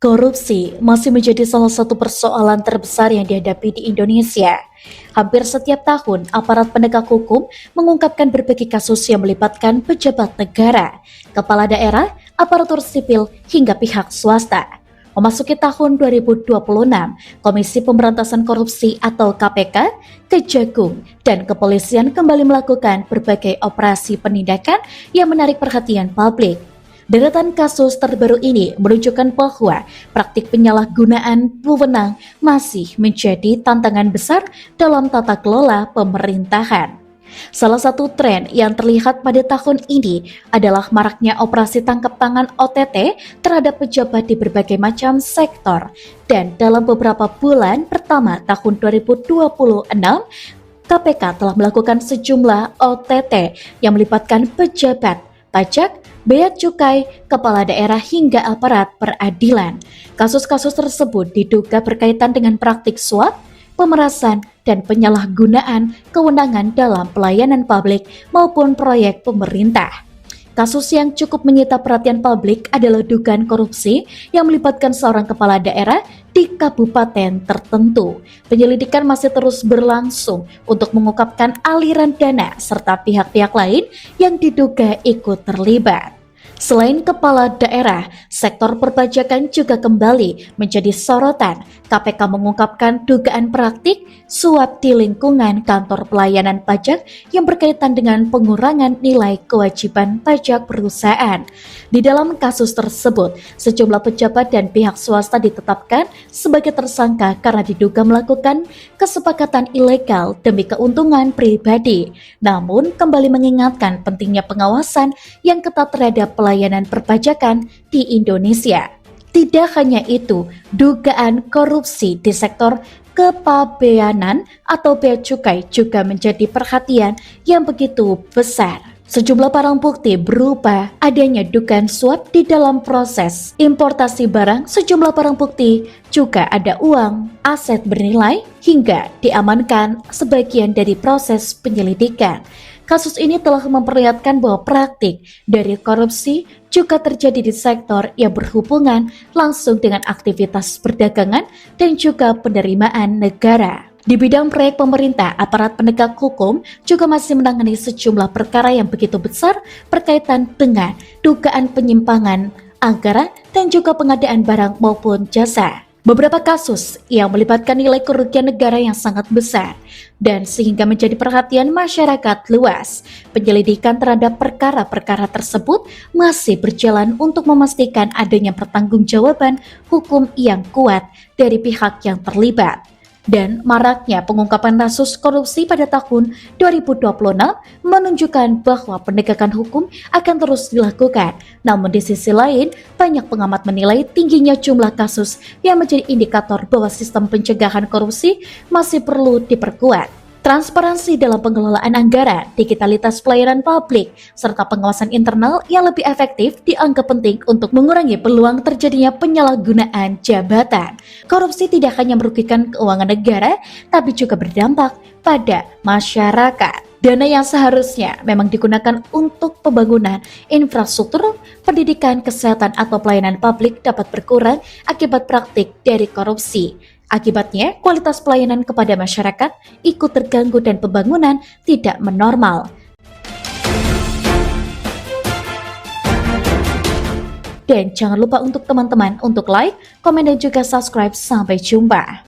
Korupsi masih menjadi salah satu persoalan terbesar yang dihadapi di Indonesia. Hampir setiap tahun, aparat penegak hukum mengungkapkan berbagai kasus yang melibatkan pejabat negara, kepala daerah, aparatur sipil, hingga pihak swasta. Memasuki tahun 2026, Komisi Pemberantasan Korupsi atau KPK, Kejagung, dan Kepolisian kembali melakukan berbagai operasi penindakan yang menarik perhatian publik. Deretan kasus terbaru ini menunjukkan bahwa praktik penyalahgunaan wewenang masih menjadi tantangan besar dalam tata kelola pemerintahan. Salah satu tren yang terlihat pada tahun ini adalah maraknya operasi tangkap tangan OTT terhadap pejabat di berbagai macam sektor. Dan dalam beberapa bulan pertama tahun 2026, KPK telah melakukan sejumlah OTT yang melibatkan pejabat pajak, bea cukai, kepala daerah hingga aparat peradilan. Kasus-kasus tersebut diduga berkaitan dengan praktik suap, pemerasan, dan penyalahgunaan kewenangan dalam pelayanan publik maupun proyek pemerintah. Kasus yang cukup menyita perhatian publik adalah dugaan korupsi yang melibatkan seorang kepala daerah di kabupaten tertentu. Penyelidikan masih terus berlangsung untuk mengungkapkan aliran dana serta pihak-pihak lain yang diduga ikut terlibat. Selain kepala daerah, sektor perpajakan juga kembali menjadi sorotan. KPK mengungkapkan dugaan praktik suap di lingkungan kantor pelayanan pajak yang berkaitan dengan pengurangan nilai kewajiban pajak perusahaan. Di dalam kasus tersebut, sejumlah pejabat dan pihak swasta ditetapkan sebagai tersangka karena diduga melakukan kesepakatan ilegal demi keuntungan pribadi. Namun, kembali mengingatkan pentingnya pengawasan yang ketat terhadap pelayanan perpajakan di Indonesia. Tidak hanya itu, dugaan korupsi di sektor kepabeanan atau bea cukai juga menjadi perhatian yang begitu besar. Sejumlah barang bukti berupa adanya dugaan suap di dalam proses importasi barang. Sejumlah barang bukti juga ada uang, aset bernilai, hingga diamankan sebagian dari proses penyelidikan. Kasus ini telah memperlihatkan bahwa praktik dari korupsi juga terjadi di sektor yang berhubungan langsung dengan aktivitas perdagangan dan juga penerimaan negara. Di bidang proyek pemerintah, aparat penegak hukum juga masih menangani sejumlah perkara yang begitu besar berkaitan dengan dugaan penyimpangan anggaran dan juga pengadaan barang maupun jasa. Beberapa kasus yang melibatkan nilai kerugian negara yang sangat besar dan sehingga menjadi perhatian masyarakat luas. Penyelidikan terhadap perkara-perkara tersebut masih berjalan untuk memastikan adanya pertanggungjawaban hukum yang kuat dari pihak yang terlibat. Dan maraknya pengungkapan kasus korupsi pada tahun 2026 menunjukkan bahwa penegakan hukum akan terus dilakukan. Namun di sisi lain, banyak pengamat menilai tingginya jumlah kasus yang menjadi indikator bahwa sistem pencegahan korupsi masih perlu diperkuat. Transparansi dalam pengelolaan anggaran, digitalitas pelayanan publik, serta pengawasan internal yang lebih efektif dianggap penting untuk mengurangi peluang terjadinya penyalahgunaan jabatan. Korupsi tidak hanya merugikan keuangan negara, tapi juga berdampak pada masyarakat. Dana yang seharusnya memang digunakan untuk pembangunan infrastruktur, pendidikan, kesehatan, atau pelayanan publik dapat berkurang akibat praktik dari korupsi. Akibatnya, kualitas pelayanan kepada masyarakat ikut terganggu dan pembangunan tidak menormal. Dan jangan lupa untuk teman-teman untuk like, komen, dan juga subscribe. Sampai jumpa.